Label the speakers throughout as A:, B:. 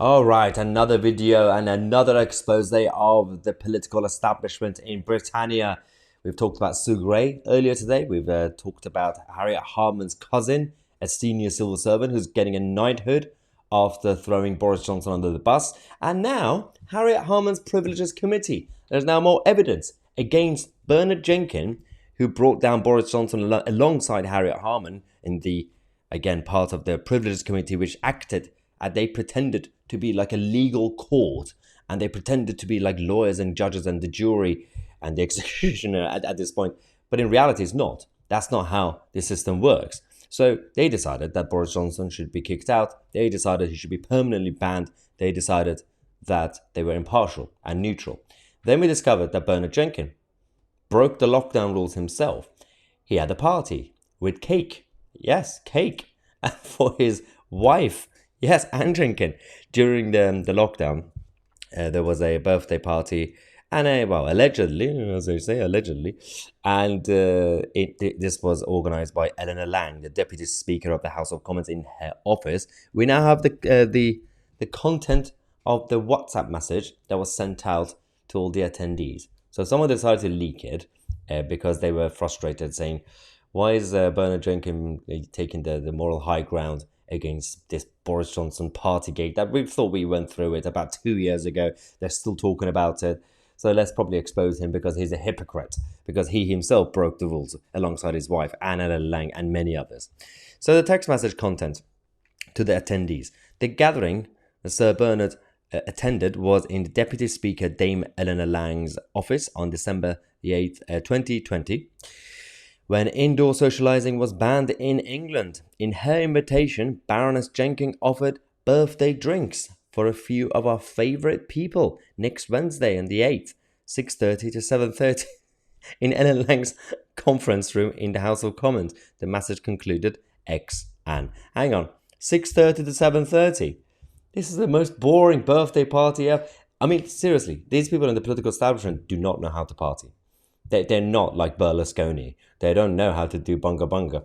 A: All right, another video and another expose of the political establishment in Britannia. We've talked about Sue Gray earlier today. We've talked about Harriet Harman's cousin, a senior civil servant who's getting a knighthood after throwing Boris Johnson under the bus. And now, Harriet Harman's Privileges Committee. There's now more evidence against Bernard Jenkins, who brought down Boris Johnson alongside Harriet Harman in the, again, part of the Privileges Committee, which acted and they pretended to be like a legal court, and they pretended to be like lawyers and judges and the jury and the executioner at this point. But in reality, it's not. That's not how the system works. So they decided that Boris Johnson should be kicked out. They decided he should be permanently banned. They decided that they were impartial and neutral. Then we discovered that Bernard Jenkins broke the lockdown rules himself. He had a party with cake. Yes, cake for his wife. Yes, and Jenkins. During the lockdown, there was a birthday party and allegedly, as they say, allegedly, and this was organized by Eleanor Lang, the Deputy Speaker of the House of Commons, in her office. We now have the content of the WhatsApp message that was sent out to all the attendees. So someone decided to leak it because they were frustrated, saying, why is Bernard Jenkins taking the moral high ground against this Boris Johnson Partygate that we thought we went through it about 2 years ago? They're still talking about it. So let's probably expose him because he's a hypocrite, because he himself broke the rules alongside his wife, Anna Lang, and many others. So the text message content to the attendees. The gathering Sir Bernard attended was in the Deputy Speaker Dame Eleanor Lang's office on December the 8th, 2020. When indoor socializing was banned in England. In her invitation, Baroness Jenkins offered birthday drinks for a few of our favourite people next Wednesday on the 8th, 6:30 to 7:30, in Ellen Lang's conference room in the House of Commons. The message concluded, X and. Hang on, 6:30 to 7:30. This is the most boring birthday party ever. I mean, seriously, these people in the political establishment do not know how to party. They're not like Berlusconi. They don't know how to do bunga bunga.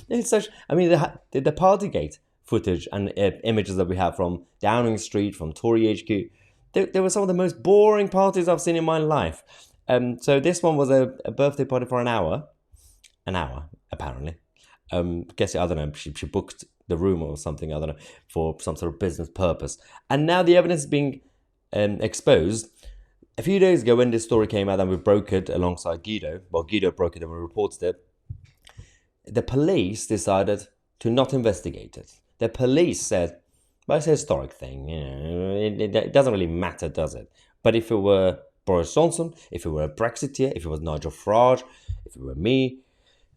A: It's such. I mean, the Partygate footage and images that we have from Downing Street, from Tory HQ, they were some of the most boring parties I've seen in my life. So this one was a birthday party for an hour apparently. Guess I don't know. She booked the room or something. I don't know, for some sort of business purpose. And now the evidence is being exposed. A few days ago, when this story came out and we broke it alongside Guido, Guido broke it and we reported it, the police decided to not investigate it. The police said, well, it's a historic thing, it doesn't really matter, does it? But if it were Boris Johnson, if it were a Brexiteer, if it was Nigel Farage, if it were me,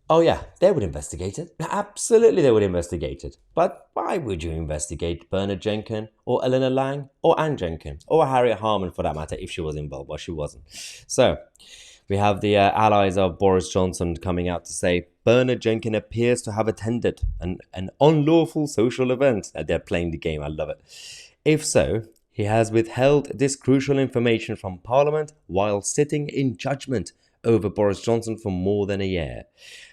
A: oh yeah, they would investigate it. Absolutely, they would investigate it. But why would you investigate Bernard Jenkins or Eleanor Lang or Anne Jenkins or Harriet Harman for that matter if she was involved? Well, she wasn't. So we have the allies of Boris Johnson coming out to say Bernard Jenkins appears to have attended an unlawful social event. They're playing the game. I love it. If so, he has withheld this crucial information from Parliament while sitting in judgment over Boris Johnson for more than a year.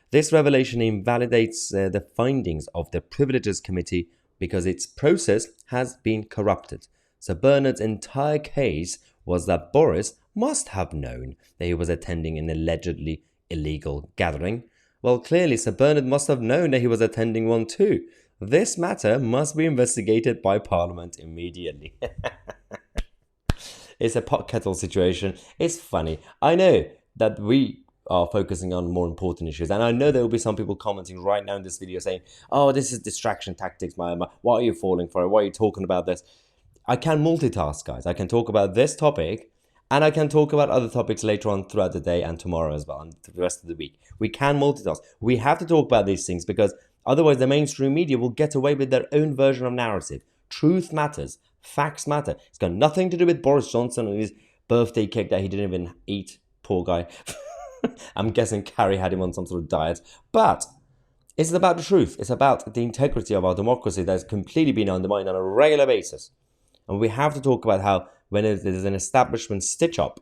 A: This revelation invalidates the findings of the Privileges Committee because its process has been corrupted. Sir Bernard's entire case was that Boris must have known that he was attending an allegedly illegal gathering. Well, clearly Sir Bernard must have known that he was attending one too. This matter must be investigated by Parliament immediately. It's a pot kettle situation. It's funny. I know that we are focusing on more important issues. And I know there will be some people commenting right now in this video saying, oh, this is distraction tactics, why are you falling for it? Why are you talking about this? I can multitask, guys. I can talk about this topic and I can talk about other topics later on throughout the day and tomorrow as well and the rest of the week. We can multitask. We have to talk about these things because otherwise the mainstream media will get away with their own version of narrative. Truth matters. Facts matter. It's got nothing to do with Boris Johnson and his birthday cake that he didn't even eat. Poor guy. I'm guessing Carrie had him on some sort of diet. But it's about the truth. It's about the integrity of our democracy that's completely been undermined on a regular basis. And we have to talk about how when there's an establishment stitch-up,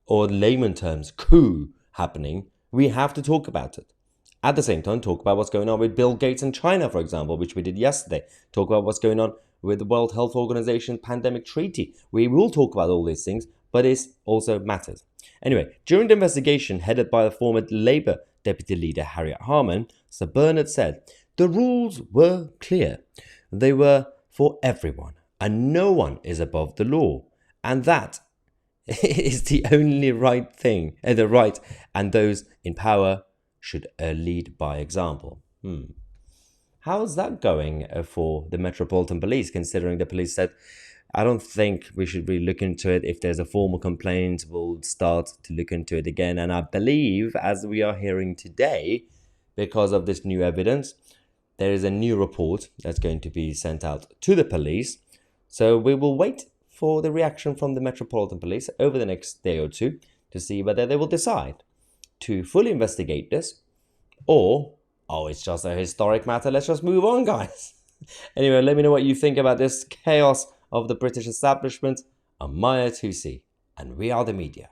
A: or layman terms, coup happening, we have to talk about it. At the same time, talk about what's going on with Bill Gates in China, for example, which we did yesterday. Talk about what's going on with the World Health Organization pandemic treaty. We will talk about all these things, but it also matters. Anyway, during the investigation headed by the former Labour Deputy Leader Harriet Harman, Sir Bernard said, "The rules were clear. They were for everyone, and no one is above the law. And that is the only right thing, and those in power should lead by example." How's that going for the Metropolitan Police, considering the police said, I don't think we should really look into it. If there's a formal complaint, we'll start to look into it again. And I believe, as we are hearing today, because of this new evidence, there is a new report that's going to be sent out to the police. So we will wait for the reaction from the Metropolitan Police over the next day or two to see whether they will decide to fully investigate this or, oh, it's just a historic matter, let's just move on, guys. Anyway, let me know what you think about this chaos of the British establishment. I'm Mahyar Tousi, and we are the media.